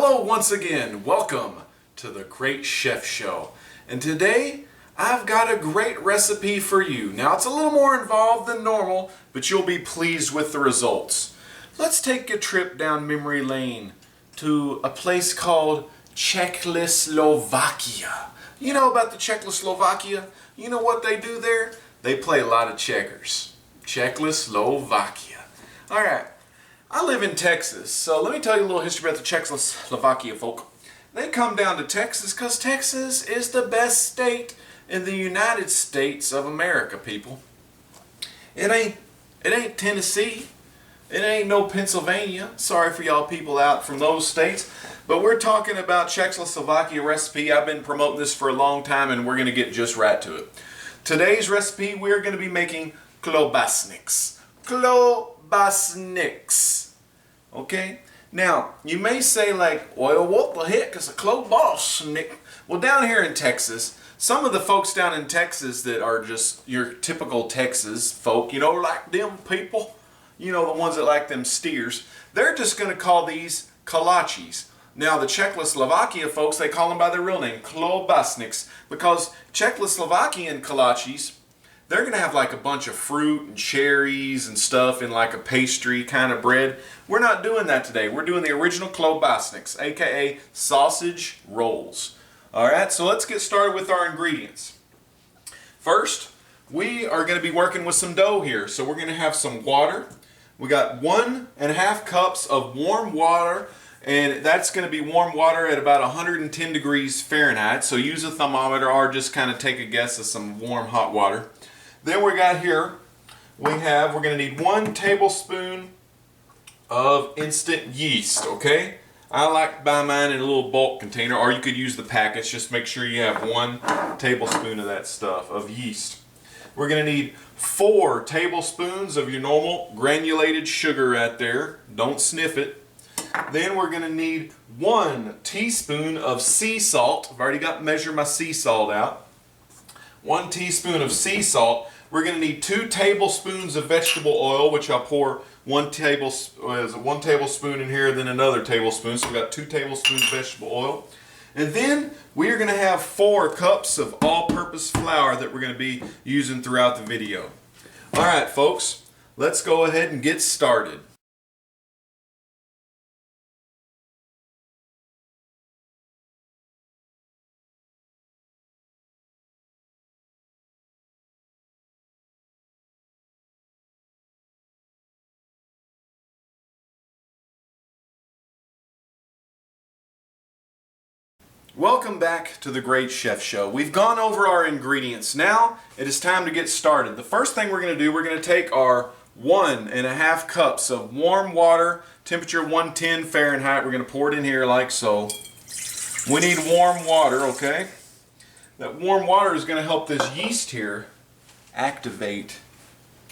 Hello once again, welcome to the Great Chef Show. And today I've got a great recipe for you. Now it's a little more involved than normal, but you'll be pleased with the results. Let's take a trip down memory lane to a place called Czechoslovakia. You know about the Czechoslovakia? You know what they do there? They play a lot of checkers. Czechoslovakia. Alright, I live in Texas, so let me tell you a little history about the Czechoslovakia folk. They come down to Texas because Texas is the best state in the United States of America, people. It ain't Tennessee. It ain't no Pennsylvania. Sorry for y'all people out from those states. But we're talking about Czechoslovakia recipe. I've been promoting this for a long time and we're going to get just right to it. Today's recipe, we're going to be making klobasneks. Klobasneks. Okay? Now, you may say like, well, what the heck is a klobasnek? Well, down here in Texas, some of the folks down in Texas that are just your typical Texas folk, you know, like them people, you know, the ones that like them steers, they're just going to call these kolaches. Now, the Czechoslovakia folks, they call them by their real name, Klobasneks, because Czechoslovakian kolaches, they're going to have like a bunch of fruit and cherries and stuff in like a pastry kind of bread. We're not doing that today. We're doing the original Klobasneks, aka sausage rolls. Alright, so let's get started with our ingredients. First, we are going to be working with some dough here. So we're going to have some water. We got 1.5 cups of warm water, and that's going to be warm water at about 110 degrees Fahrenheit. So use a thermometer or just kind of take a guess of some warm hot water. Then we got here, we're going to need 1 tablespoon of instant yeast, okay? I like to buy mine in a little bulk container, or you could use the packets. Just make sure you have 1 tablespoon of that stuff, of yeast. We're going to need 4 tablespoons of your normal granulated sugar right there. Don't sniff it. Then we're going to need 1 teaspoon of sea salt. I've already got to measure my sea salt out. 1 teaspoon of sea salt. We're going to need 2 tablespoons of vegetable oil, which I'll pour 1 tablespoon in here, then another tablespoon. So we've got 2 tablespoons of vegetable oil. And then we are going to have 4 cups of all-purpose flour that we're going to be using throughout the video. Alright folks, let's go ahead and get started. Welcome back to the Great Chef Show. We've gone over our ingredients. Now it is time to get started. The first thing we're going to do, we're going to take our 1.5 cups of warm water, temperature 110 Fahrenheit. We're going to pour it in here like so. We need warm water, okay? That warm water is going to help this yeast here activate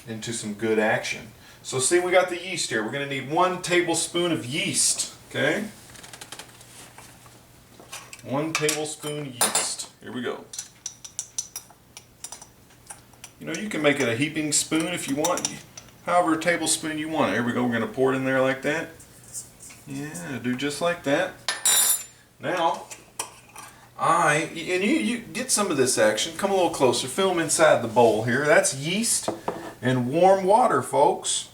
into some good action. So see, we got the yeast here. We're going to need 1 tablespoon of yeast, okay? 1 tablespoon yeast. Here we go. You know, you can make it a heaping spoon if you want, however tablespoon you want. Here we go. We're going to pour it in there like that. Yeah, do just like that. Now, you get some of this action. Come a little closer. Film inside the bowl here. That's yeast and warm water, folks.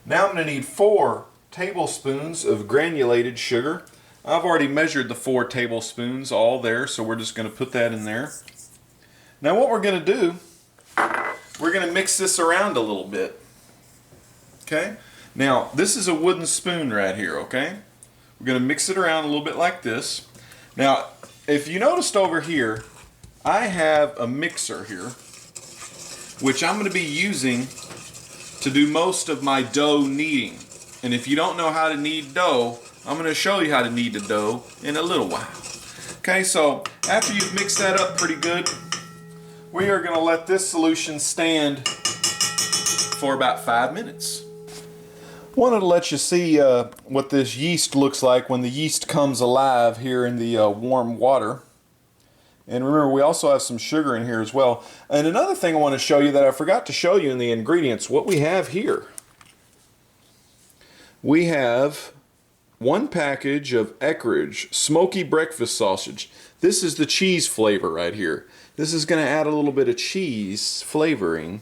Now I'm going to need 4 tablespoons of granulated sugar. I've already measured the 4 tablespoons all there, so we're just going to put that in there. Now what we're going to do, we're going to mix this around a little bit. Okay? Now this is a wooden spoon right here, okay? We're going to mix it around a little bit like this. Now if you noticed over here, I have a mixer here, which I'm going to be using to do most of my dough kneading. And if you don't know how to knead dough, I'm going to show you how to knead the dough in a little while. Okay, so after you've mixed that up pretty good, we are going to let this solution stand for about 5 minutes. Wanted to let you see what this yeast looks like when the yeast comes alive here in the warm water. And remember, we also have some sugar in here as well. And another thing I want to show you that I forgot to show you in the ingredients, what we have here. We have 1 package of Eckrich smoky breakfast sausage. This is the cheese flavor right here. This is going to add a little bit of cheese flavoring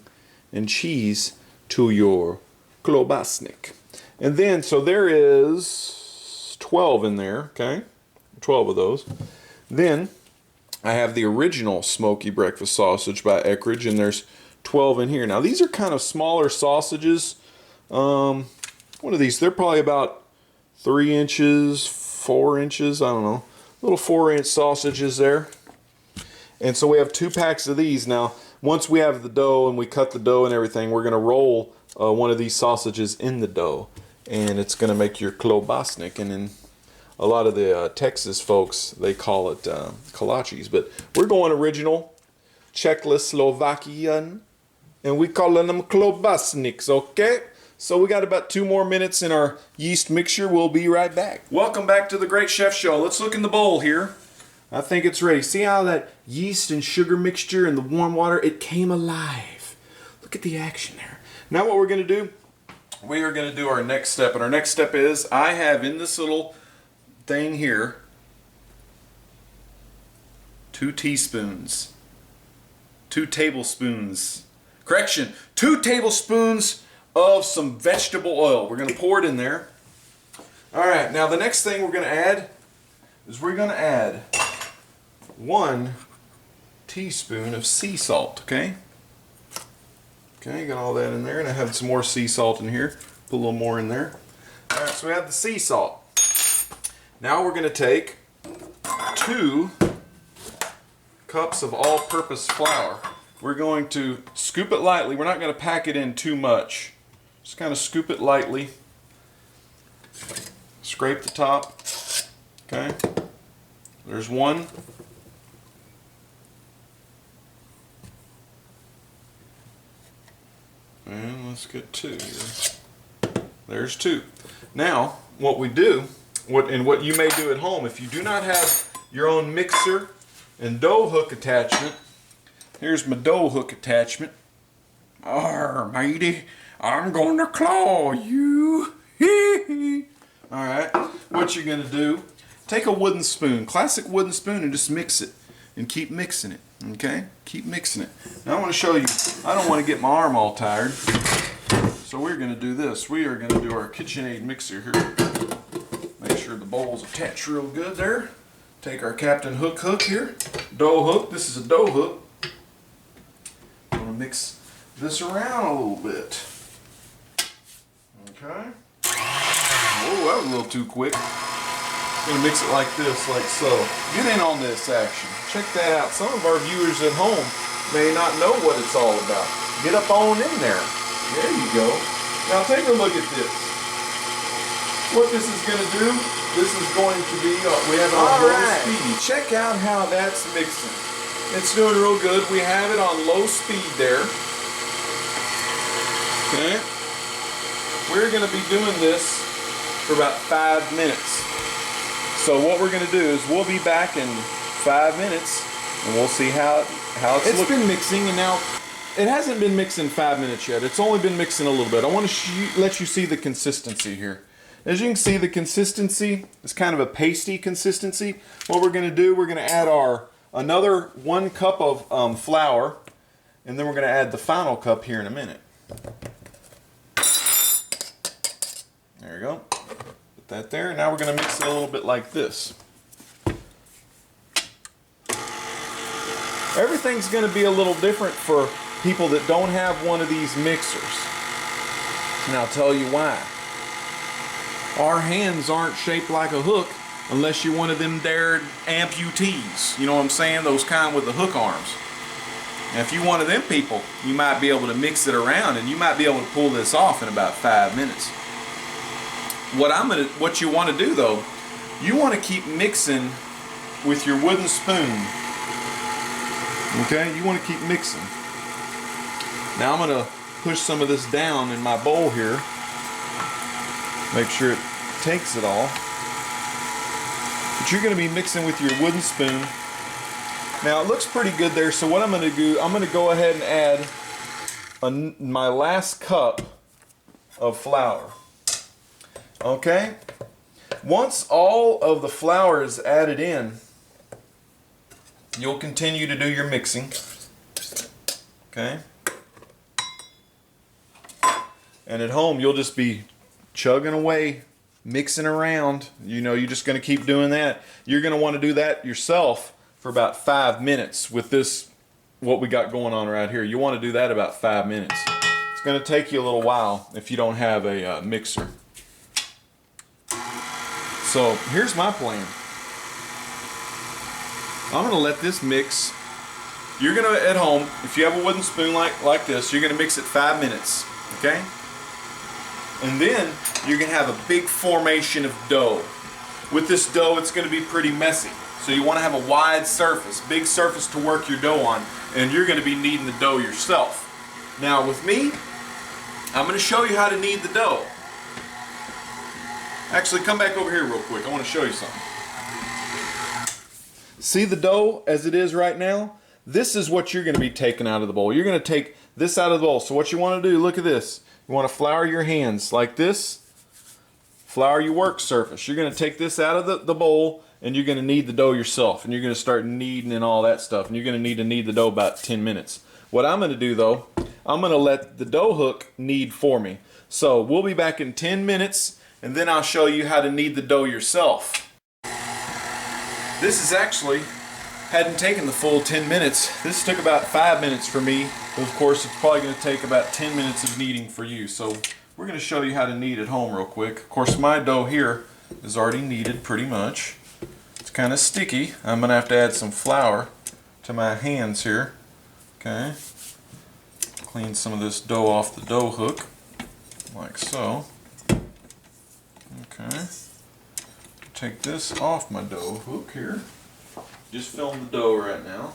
and cheese to your klobasnik. And then, so there is 12 in there, okay? 12 of those. Then I have the original smoky breakfast sausage by Eckrich, and there's 12 in here. Now these are kind of smaller sausages. What are these? They're probably about 3 inches, 4 inches, I don't know. Little 4-inch sausages there. And so we have 2 packs of these. Now, once we have the dough and we cut the dough and everything, we're going to roll one of these sausages in the dough. And it's going to make your klobasnik. And then a lot of the Texas folks, they call it kolaches. But we're going original Czechoslovakian. And we calling them klobasneks, okay? So we got about 2 more minutes in our yeast mixture. We'll be right back. Welcome back to the Great Chef Show. Let's look in the bowl here. I think it's ready. See how that yeast and sugar mixture and the warm water, it came alive. Look at the action there. Now what we're going to do, we are going to do our next step. And our next step is, I have in this little thing here 2 tablespoons. 2 tablespoons of some vegetable oil. We're going to pour it in there. Alright, now the next thing we're going to add is we're going to add 1 teaspoon of sea salt, okay? Okay, got all that in there, and I have some more sea salt in here. Put a little more in there. Alright, so we have the sea salt. Now we're going to take 2 cups of all-purpose flour. We're going to scoop it lightly. We're not going to pack it in too much. Just kind of scoop it lightly. Scrape the top. Okay. There's 1. And let's get 2 here. There's 2. Now, what we do, what you may do at home, if you do not have your own mixer and dough hook attachment, here's my dough hook attachment. Arr, matey, I'm gonna claw you. Alright, what you're gonna do, take a wooden spoon, classic wooden spoon, and just mix it. And keep mixing it. Okay? Keep mixing it. Now I want to show you, I don't want to get my arm all tired. So we're gonna do this. We are gonna do our KitchenAid mixer here. Make sure the bowl's attached real good there. Take our Captain Hook here. Dough hook. This is a dough hook. I'm gonna mix this around a little bit. Okay. Oh, that was a little too quick. I'm gonna mix it like this, like so. Get in on this action. Check that out. Some of our viewers at home may not know what it's all about. Get up on in there. There you go. Now take a look at this. What this is gonna do, this is going to be, we have it on low speed. Check out how that's mixing. It's doing real good. We have it on low speed there. Okay. We're going to be doing this for about 5 minutes. So what we're going to do is we'll be back in 5 minutes and we'll see how it's been mixing. And now it hasn't been mixing 5 minutes yet. It's only been mixing a little bit. I want to let you see the consistency here. As you can see, the consistency is kind of a pasty consistency. What we're going to do, we're going to add another 1 cup of flour, and then we're going to add the final cup here in a minute. There you go. Put that there. Now we're going to mix it a little bit like this. Everything's going to be a little different for people that don't have one of these mixers. And I'll tell you why. Our hands aren't shaped like a hook unless you're one of them there amputees. You know what I'm saying? Those kind with the hook arms. And if you're one of them people, you might be able to mix it around and you might be able to pull this off in about 5 minutes. What you want to do though, you want to keep mixing with your wooden spoon. Okay? You want to keep mixing. Now I'm going to push some of this down in my bowl here. Make sure it takes it all. But you're going to be mixing with your wooden spoon. Now it looks pretty good there, so what I'm going to do, I'm going to go ahead and add my last cup of flour. Okay? Once all of the flour is added in, you'll continue to do your mixing. Okay? And at home, you'll just be chugging away, mixing around. You know, you're just going to keep doing that. You're going to want to do that yourself for about 5 minutes with this, what we got going on right here. You want to do that about 5 minutes. It's going to take you a little while if you don't have a mixer. So here's my plan. I'm going to let this mix. You're going to, at home, if you have a wooden spoon like this, you're going to mix it 5 minutes. Okay? And then you're going to have a big formation of dough. With this dough, it's going to be pretty messy. So you want to have a wide surface, big surface to work your dough on, and you're going to be kneading the dough yourself. Now with me, I'm going to show you how to knead the dough. Actually, come back over here real quick. I want to show you something. See the dough as it is right now? This is what you're going to be taking out of the bowl. You're going to take this out of the bowl. So what you want to do, look at this. You want to flour your hands like this. Flour your work surface. You're going to take this out of the bowl and you're going to knead the dough yourself. And you're going to start kneading and all that stuff. And you're going to need to knead the dough about 10 minutes. What I'm going to do though, I'm going to let the dough hook knead for me. So we'll be back in 10 minutes and then I'll show you how to knead the dough yourself. This is actually, hadn't taken the full 10 minutes. This took about 5 minutes for me. But of course, it's probably going to take about 10 minutes of kneading for you. So we're going to show you how to knead at home real quick. Of course, my dough here is already kneaded pretty much. It's kind of sticky. I'm going to have to add some flour to my hands here. Okay. Clean some of this dough off the dough hook, like so. Okay. Take this off my dough hook here. Just film the dough right now.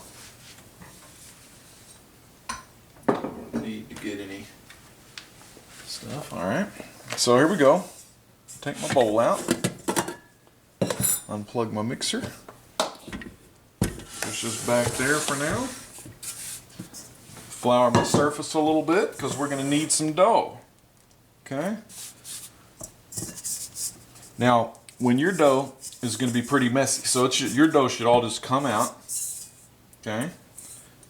Need to get any stuff. Alright, so here we go. Take my bowl out, unplug my mixer, push this back there for now, flour my surface a little bit because we're going to need some dough. Okay, now when your dough is going to be pretty messy, so your dough should all just come out. Okay,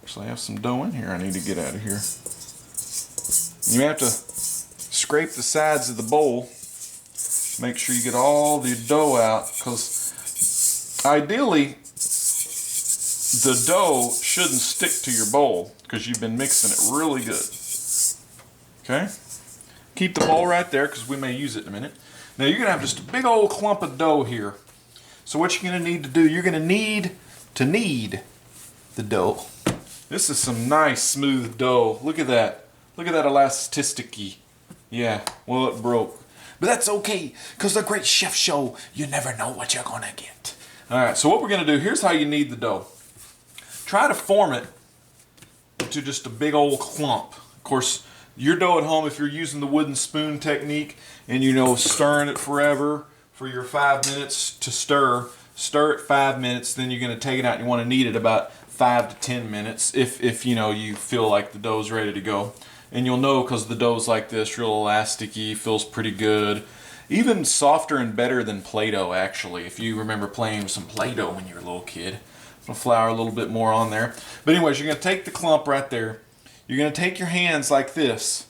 actually I have some dough in here I need to get out of here. You have to scrape the sides of the bowl, make sure you get all the dough out, because ideally the dough shouldn't stick to your bowl because you've been mixing it really good. Okay? Keep the bowl right there because we may use it in a minute. Now you're going to have just a big old clump of dough here. So what you're going to need to do, you're going to need to knead the dough. This is some nice smooth dough. Look at that. Look at that elasticity. Yeah, well it broke. But that's okay, because the Great Chef Show, you never know what you're going to get. Alright, so what we're going to do, here's how you knead the dough. Try to form it into just a big old clump. Of course, your dough at home, if you're using the wooden spoon technique, and you know, stirring it forever for your 5 minutes to stir it 5 minutes, then you're going to take it out and you want to knead it about 5 to 10 minutes if you know, you feel like the dough's ready to go. And you'll know because the dough's like this, real elasticy, feels pretty good. Even softer and better than Play-Doh, actually. If you remember playing with some Play-Doh when you were a little kid. I'm going to flour a little bit more on there. But anyways, you're going to take the clump right there. You're going to take your hands like this,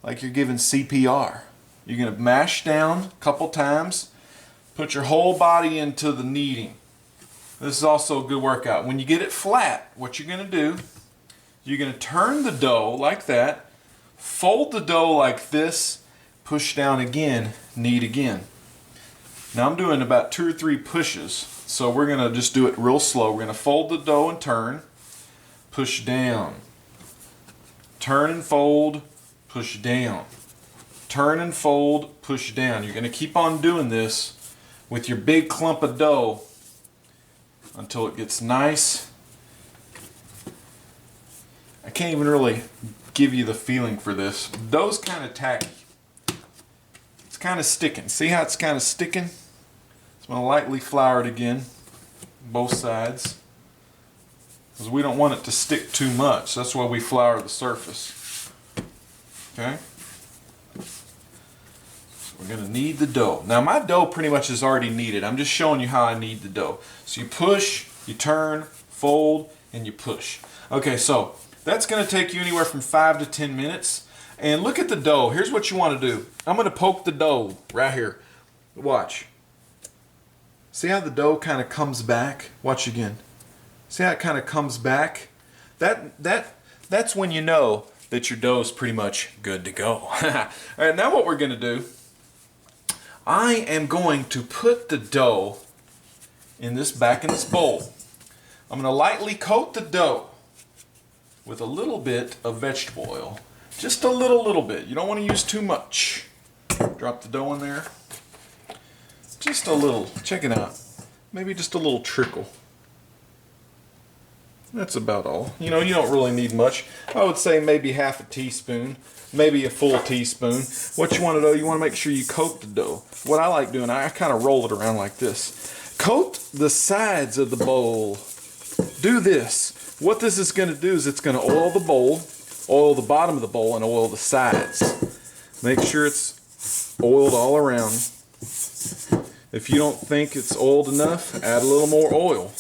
like you're giving CPR. You're going to mash down a couple times. Put your whole body into the kneading. This is also a good workout. When you get it flat, what you're going to do, you're going to turn the dough like that, fold the dough like this, push down again, knead again. Now I'm doing about 2 or 3 pushes, so we're going to just do it real slow. We're going to fold the dough and turn, push down, turn and fold, push down, turn and fold, push down. You're going to keep on doing this with your big clump of dough until it gets nice. I can't even really give you the feeling for this. Dough's kind of tacky. It's kind of sticking. See how it's kind of sticking? So I'm going to lightly flour it again, both sides, because we don't want it to stick too much. That's why we flour the surface. Okay? So We're going to knead the dough. Now my dough pretty much is already kneaded. I'm just showing you how I knead the dough. So you push, you turn, fold, and you push. Okay, so that's going to take you anywhere from 5 to 10 minutes. And look at the dough. Here's what you want to do. I'm going to poke the dough right here. Watch. See how the dough kind of comes back? Watch again. See how it kind of comes back? That's when you know that your dough is pretty much good to go. All right, now what we're going to do, I am going to put the dough back in this bowl. I'm going to lightly coat the dough with a little bit of vegetable oil. Just a little bit. You don't want to use too much. Drop the dough in there. Just a little. Check it out. Maybe just a little trickle. That's about all. You know, you don't really need much. I would say maybe half a teaspoon, maybe a full teaspoon. What you want to do, you want to make sure you coat the dough. What I like doing, I kind of roll it around like this. Coat the sides of the bowl. Do this. What this is going to do is it's going to oil the bowl, oil the bottom of the bowl, and oil the sides. Make sure it's oiled all around. If you don't think it's oiled enough, add a little more oil.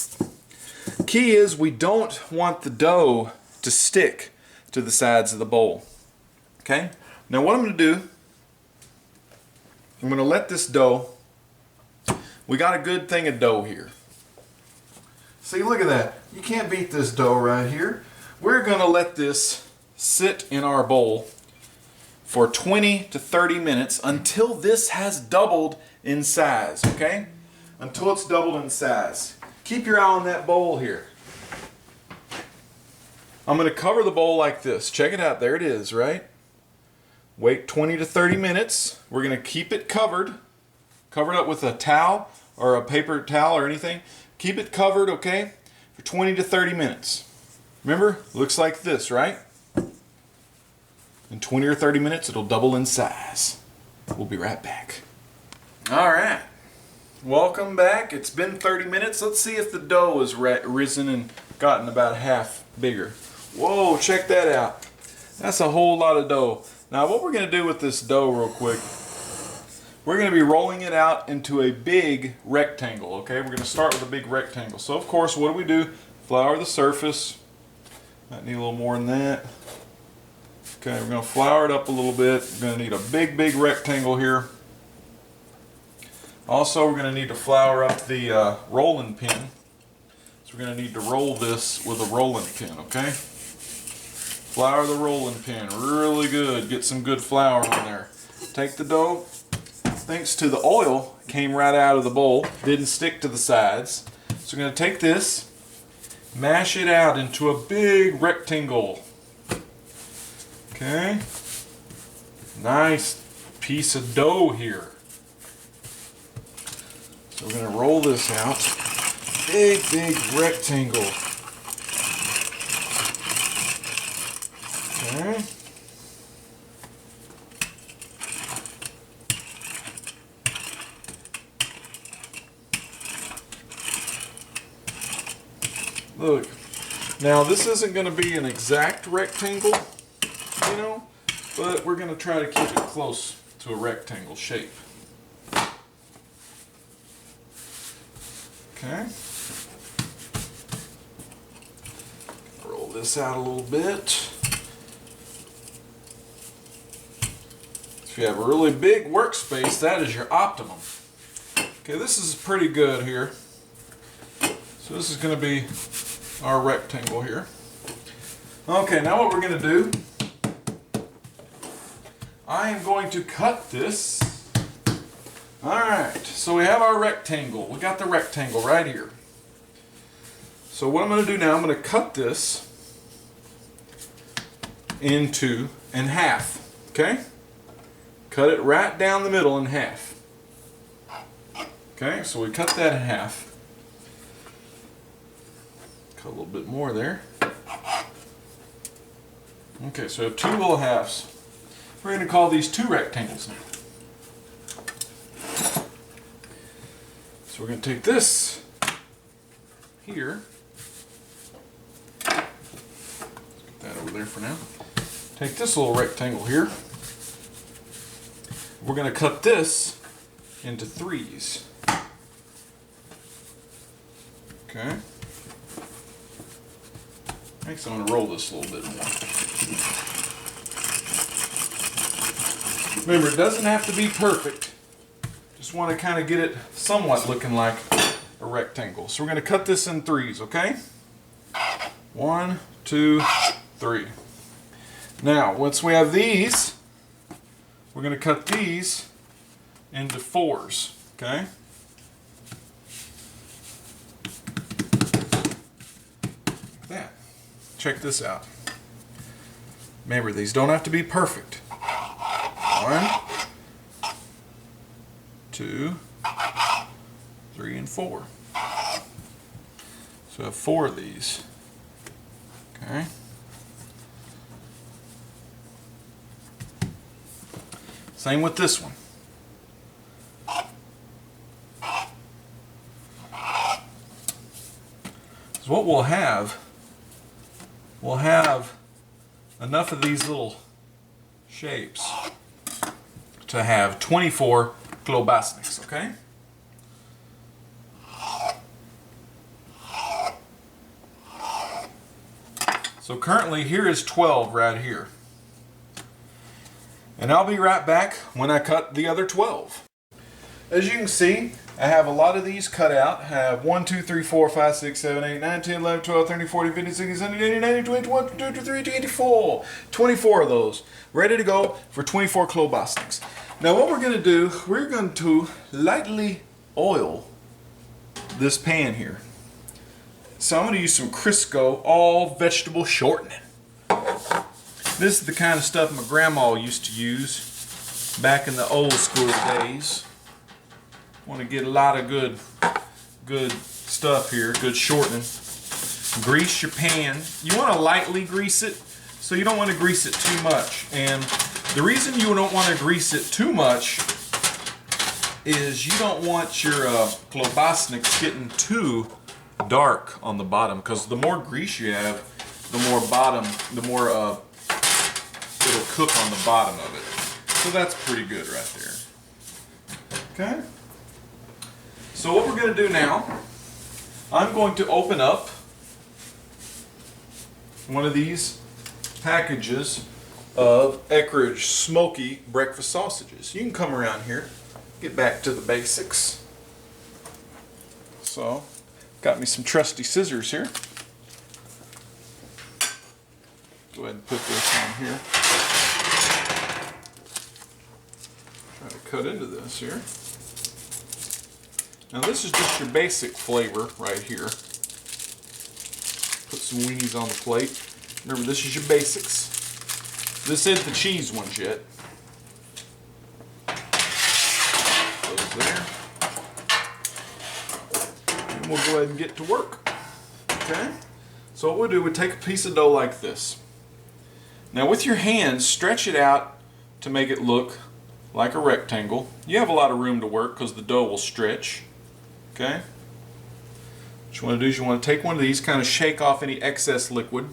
Key is we don't want the dough to stick to the sides of the bowl. Okay? Now what I'm going to do, I'm going to let this dough, we got a good thing of dough here. See, look at that. You can't beat this dough right here. We're going to let this sit in our bowl for 20 to 30 minutes until this has doubled in size, okay? Until it's doubled in size. Keep your eye on that bowl here. I'm going to cover the bowl like this. Check it out. There it is, right? Wait 20 to 30 minutes. We're going to keep it covered. Cover it up with a towel or a paper towel or anything. Keep it covered, okay, for 20 to 30 minutes. Remember, looks like this, right? In 20 or 30 minutes, it'll double in size. We'll be right back. All right. Welcome back. It's been 30 minutes. Let's see if the dough has risen and gotten about half bigger. Whoa, check that out. That's a whole lot of dough. Now what we're going to do with this dough real quick, we're going to be rolling it out into a big rectangle, okay? We're going to start with a big rectangle. So of course, what do? Flour the surface. Might need a little more than that. Okay, we're going to flour it up a little bit. We're going to need a big rectangle here. Also, we're going to need to flour up the rolling pin. So we're going to need to roll this with a rolling pin, okay? Flour the rolling pin really good. Get some good flour in there. Take the dough. Thanks to the oil, came right out of the bowl. Didn't stick to the sides. So we're going to take this, mash it out into a big rectangle. Okay? Nice piece of dough here. So we're going to roll this out. Big rectangle. Okay. Look, now this isn't going to be an exact rectangle, you know, but we're going to try to keep it close to a rectangle shape. Okay. Roll this out a little bit. If you have a really big workspace, that is your optimum. Okay, this is pretty good here. So this is going to be our rectangle here. Okay, now what we're going to do, I am going to cut this. Alright, so we have our rectangle. We got the rectangle right here. So what I'm going to do now, I'm going to cut this in half. Okay? Cut it right down the middle in half. Okay, so we cut that in half. Cut a little bit more there. Okay, so we have two little halves. We're going to call these two rectangles now. So we're going to take this here. Let's get that over there for now. Take this little rectangle here. we're going to cut this into threes. Okay. Next, I'm going to roll this a little bit more. Remember, it doesn't have to be perfect. Just want to kind of get it somewhat looking like a rectangle. So we're going to cut this in threes, okay? 1, 2, 3. Now, once we have these, we're going to cut these into fours, okay? Like that. Check this out. Remember, these don't have to be perfect. 1, 2, 3, and 4. So I have 4 of these. Okay. Same with this one. So what we'll have enough of these little shapes to have 24 klobasneks, okay? So currently here is 12 right here. And I'll be right back when I cut the other 12. As you can see, I have a lot of these cut out. I have 1, 2, 3, 4, 5, 6, 7, 8, 9, 10, 11, 12, 13, 14, 15, 16, 17, 18, 19, 20, 21, 22, 23, 24. 24 of those. Ready to go for 24 klobasneks. Now what we're going to do, we're going to lightly oil this pan here. So I'm going to use some Crisco all vegetable shortening. This is the kind of stuff my grandma used to use back in the old school days. Want to get a lot of good stuff here, good shortening. Grease your pan. You want to lightly grease it, so you don't want to grease it too much. And the reason you don't want to grease it too much is you don't want your klobasniks getting too dark on the bottom, because the more grease you have, the more it'll cook on the bottom of it. So that's pretty good right there. Okay? So what we're going to do now, I'm going to open up one of these packages of Eckrich smoky breakfast sausages. You can come around here, get back to the basics. So, got me some trusty scissors here. Go ahead and put this on here. Try to cut into this here. Now this is just your basic flavor right here. Put some weenies on the plate. Remember, this is your basics. This isn't the cheese ones yet. Those there. And we'll go ahead and get to work. Okay? So what we'll do, we take a piece of dough like this. Now with your hands, stretch it out to make it look like a rectangle. You have a lot of room to work because the dough will stretch. Okay? What you want to do is you want to take one of these, kind of shake off any excess liquid.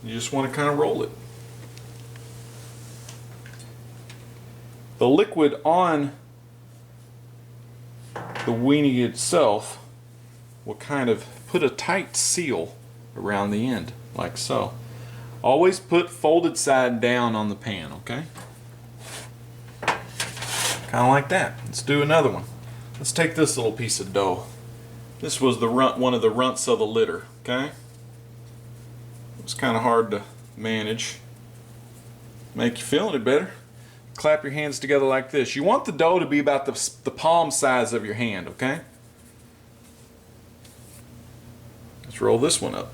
You just want to kind of roll it. The liquid on the weenie itself will kind of put a tight seal around the end, like so. Always put folded side down on the pan, okay? Kind of like that. Let's do another one. Let's take this little piece of dough. This was one of the runts of the litter, okay? It was kind of hard to manage. Make you feel any better. Clap your hands together like this. You want the dough to be about the palm size of your hand, okay? Let's roll this one up.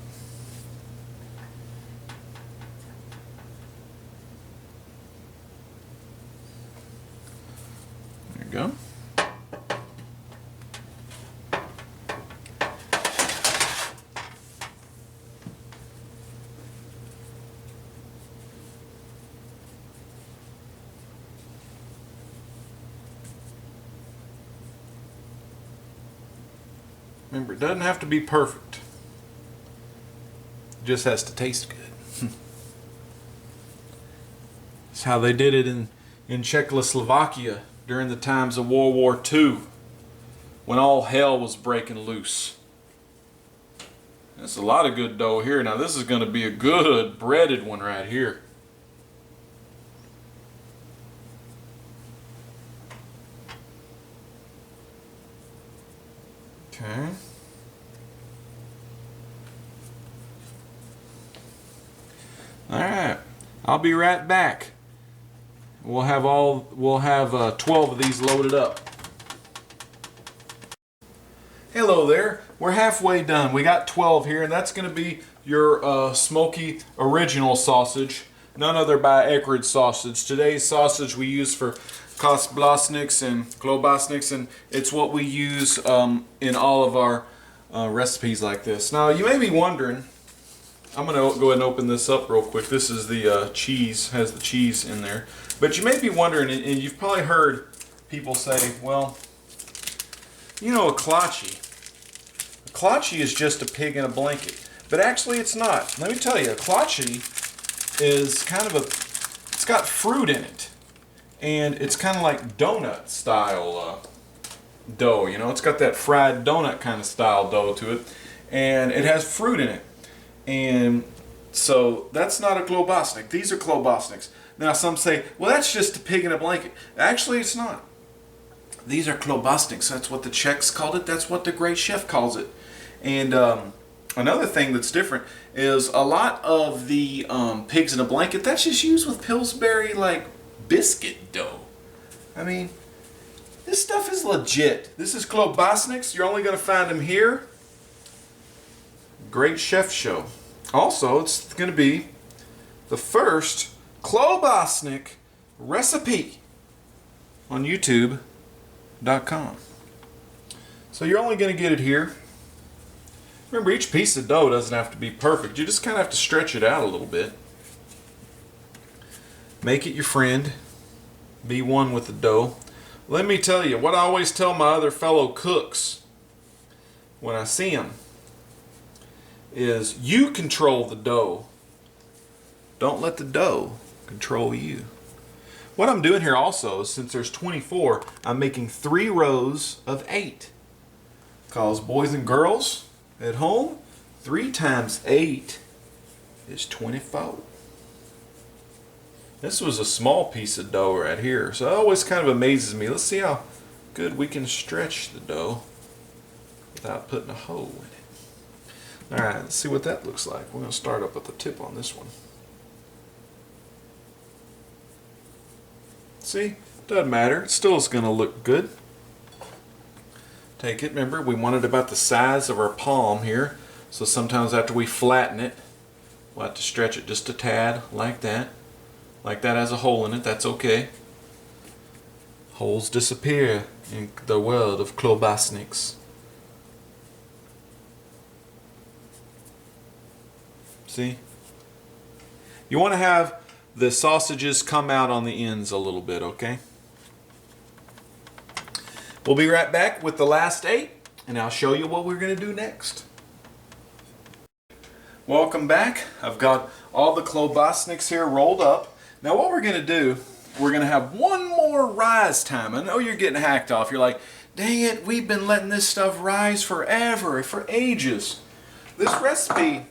There you go. Remember, it doesn't have to be perfect. It just has to taste good. That's how they did it in in Czechoslovakia during the times of World War II, when all hell was breaking loose. There's a lot of good dough here. Now this is going to be a good breaded one right here. Okay. All right. I'll be right back. We'll have 12 of these loaded up. Hello there. We're halfway done. We got 12 here, and that's going to be your smoky original sausage. None other by Eckrich sausage. Today's sausage we use for Klobasneks and Klobasniks, and it's what we use in all of our recipes like this. Now you may be wondering, I'm going to go ahead and open this up real quick. This is the cheese, has the cheese in there. But you may be wondering, and you've probably heard people say, well, you know, a kolache is just a pig in a blanket. But actually it's not. Let me tell you, a kolache is kind of it's got fruit in it. And it's kind of like donut style dough, you know. It's got that fried donut kind of style dough to it. And it has fruit in it. And so that's not a klobasnek. These are klobasneks. Now some say, well, that's just a pig in a blanket. Actually, it's not. These are klobasniks. That's what the Czechs called it. That's what the great chef calls it. And another thing that's different is a lot of the pigs in a blanket, that's just used with Pillsbury like biscuit dough. I mean, this stuff is legit. This is Klobasneks. You're only going to find them here. Great Chef Show. Also, it's going to be the first Klobasnik recipe on YouTube.com. So you're only going to get it here. Remember, each piece of dough doesn't have to be perfect. You just kind of have to stretch it out a little bit. Make it your friend. Be one with the dough. Let me tell you, what I always tell my other fellow cooks when I see them is you control the dough. Don't let the dough control you. What I'm doing here also is, since there's 24, I'm making 3 rows of 8. Because boys and girls at home, 3 times 8 is 24. This was a small piece of dough right here, so it always kind of amazes me. Let's see how good we can stretch the dough without putting a hole in it. Alright, let's see what that looks like. We're going to start up at the tip on this one. See? Doesn't matter. It still is going to look good. Take it. Remember, we want it about the size of our palm here. So sometimes after we flatten it, we'll have to stretch it just a tad, like that. Like that has a hole in it. That's okay. Holes disappear in the world of Klobasniks. See? You want to have the sausages come out on the ends a little bit, okay? We'll be right back with the last 8, and I'll show you what we're going to do next. Welcome back. I've got all the Klobasniks here rolled up. Now what we're going to do, we're going to have one more rise time. I know you're getting hacked off. You're like, dang it, we've been letting this stuff rise forever, for ages. This recipe,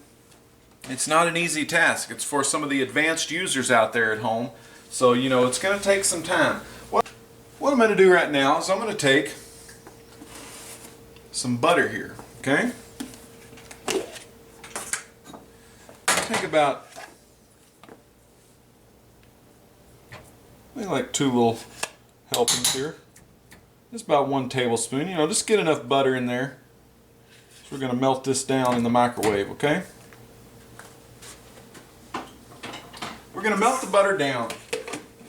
it's not an easy task. It's for some of the advanced users out there at home. So, you know, it's going to take some time. What I'm going to do right now is I'm going to take some butter here, okay? Take about, I think, like 2 little helpings here. Just about 1 tablespoon. You know, just get enough butter in there. So we're going to melt this down in the microwave, okay? We're going to melt the butter down,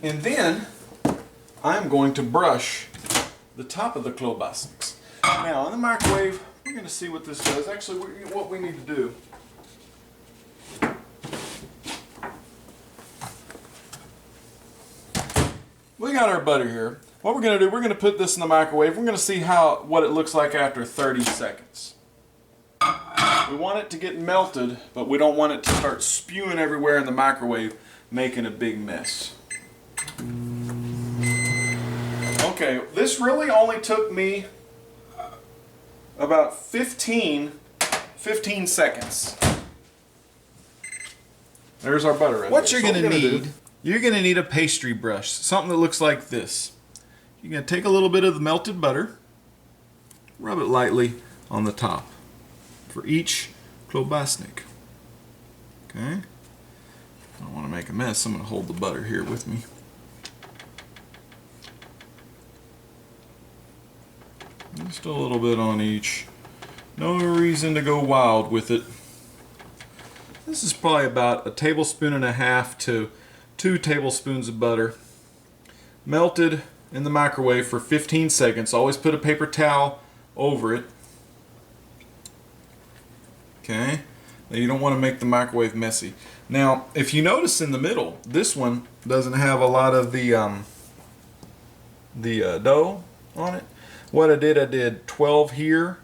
and then I'm going to brush the top of the Klobasniks. Now, in the microwave, we're going to see what this does. Actually, what we need to do, we got our butter here. What we're going to do, we're going to put this in the microwave. We're going to see what it looks like after 30 seconds. We want it to get melted, but we don't want it to start spewing everywhere in the microwave, making a big mess. Okay, this really only took me about 15 seconds. There's our butter right What there. you're So going to need, you're going to need a pastry brush, something that looks like this. You're going to take a little bit of the melted butter, rub it lightly on the top for each klobasnik. Okay? I don't want to make a mess. I'm going to hold the butter here with me. Just a little bit on each. No reason to go wild with it. This is probably about 1.5 tablespoons to 2 tablespoons of butter. Melted in the microwave for 15 seconds. Always put a paper towel over it. Okay? Now you don't want to make the microwave messy. Now, if you notice in the middle, this one doesn't have a lot of the dough on it. What I did 12 here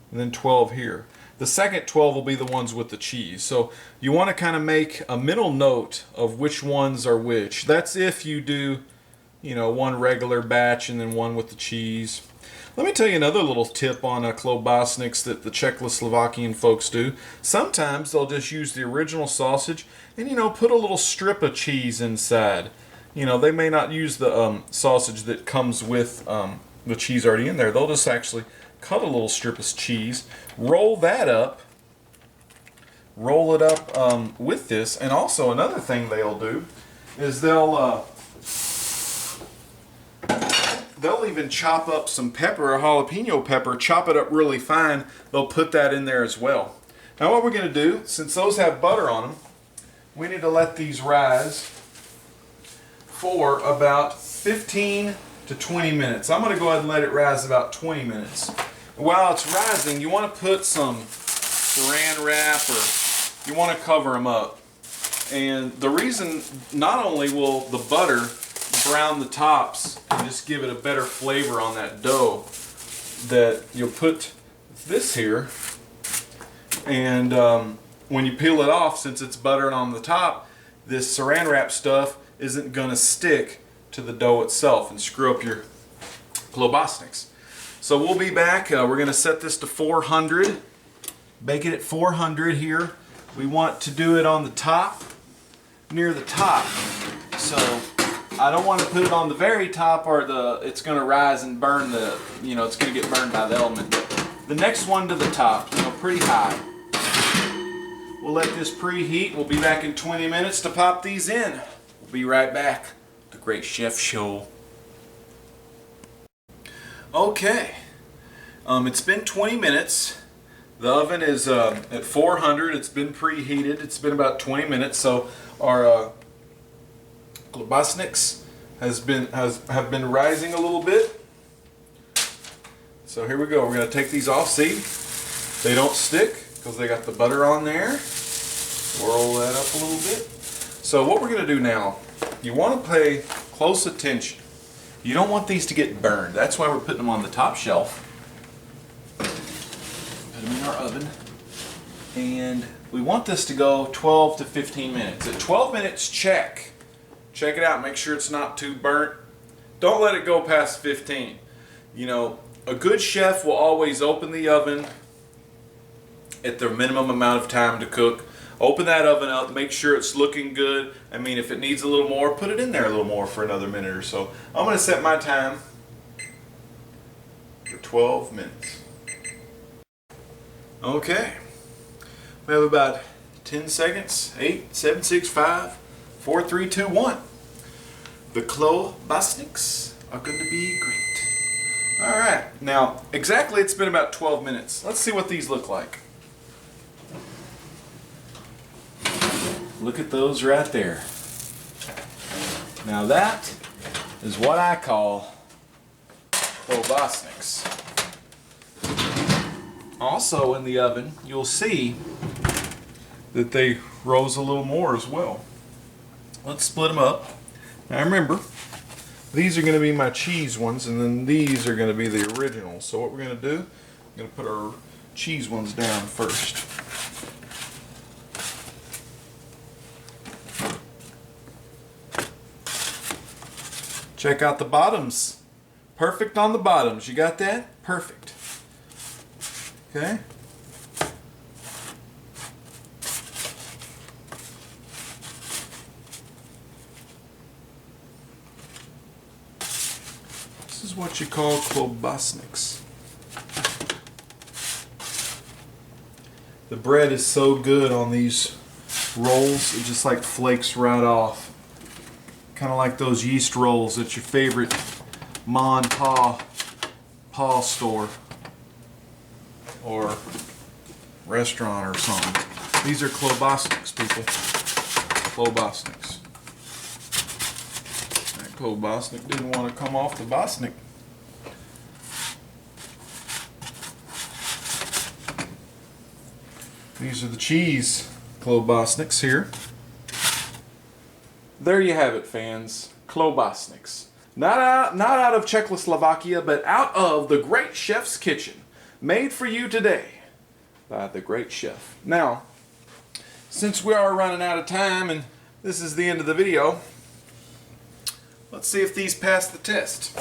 and then 12 here. The second 12 will be the ones with the cheese. So you want to kind of make a mental note of which ones are which. That's if you do, you know, one regular batch and then one with the cheese. Let me tell you another little tip on Klobasneks that the Czechoslovakian folks do. Sometimes they'll just use the original sausage and, you know, put a little strip of cheese inside. You know, they may not use the sausage that comes with the cheese already in there. They'll just actually cut a little strip of cheese, roll that up, roll it up with this. And also another thing they'll do is they'll even chop up some pepper, a jalapeno pepper, chop it up really fine. They'll put that in there as well. Now what we're going to do, since those have butter on them, we need to let these rise for about 15 to 20 minutes. I'm going to go ahead and let it rise about 20 minutes. While it's rising, you want to put some saran wrap, or you want to cover them up. And the reason, not only will the butter brown the tops and just give it a better flavor on that dough, that you'll put this here, and when you peel it off, since it's buttered on the top, this saran wrap stuff isn't going to stick to the dough itself and screw up your klobasniks. So we'll be back. We're going to set this to 400. Bake it at 400 here. We want to do it on the top, near the top. So I don't want to put it on the very top, or it's going to rise and burn the, you know, it's going to get burned by the element. The next one to the top, you know, pretty high. We'll let this preheat. We'll be back in 20 minutes to pop these in. We'll be right back. The Great Chef Show. Okay, it's been 20 minutes. The oven is at 400. It's been preheated. It's been about 20 minutes. So our Klobasniks have been rising a little bit. So here we go. We're going to take these off. See, they don't stick because they got the butter on there. Swirl that up a little bit. So what we're going to do now, you want to pay close attention. You don't want these to get burned. That's why we're putting them on the top shelf. Put them in our oven. And we want this to go 12 to 15 minutes. At 12 minutes, check. Check it out. Make sure it's not too burnt. Don't let it go past 15. You know, a good chef will always open the oven at the minimum amount of time to cook. Open that oven up, make sure it's looking good. I mean, if it needs a little more, put it in there a little more for another minute or so. I'm going to set my time for 12 minutes. Okay. We have about 10 seconds. 8, 7, 6, 5, 4, 3, 2, 1. The Klobasniks are going to be great. Alright. Now, exactly it's been about 12 minutes. Let's see what these look like. Look at those right there. Now that is what I call Klobasneks. Also in the oven, you'll see that they rose a little more as well. Let's split them up. Now remember, these are going to be my cheese ones, and then these are going to be the originals. So what we're going to do, we're going to put our cheese ones down first. Check out the bottoms. Perfect on the bottoms. You got that? Perfect. Okay. This is what you call klobasneks. The bread is so good on these rolls, it just like flakes right off. Kind of like those yeast rolls at your favorite ma and pa store or restaurant or something. These are klobasneks, people. Klobasneks. That klobasnik didn't want to come off the basnik. These are the cheese klobasneks here. There you have it, fans. Klobasneks. Not out of Czechoslovakia, but out of the great chef's kitchen. Made for you today by the great chef. Now, since we are running out of time and this is the end of the video, let's see if these pass the test.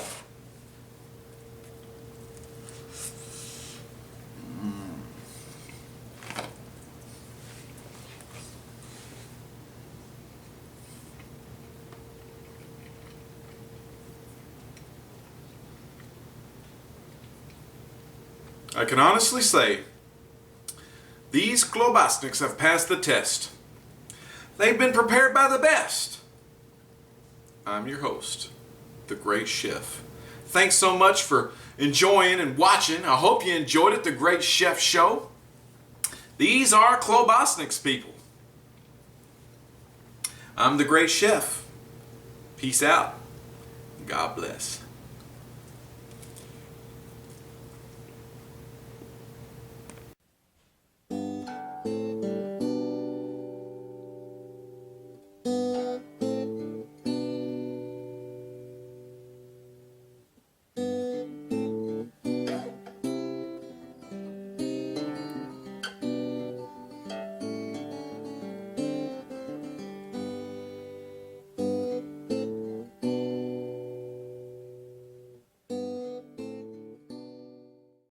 I can honestly say these klobasniks have passed the test. They've been prepared by the best. I'm your host, the great chef. Thanks so much for enjoying and watching. I hope you enjoyed it, the Great Chef Show. These are klobasniks, people. I'm the great chef. Peace out. God bless.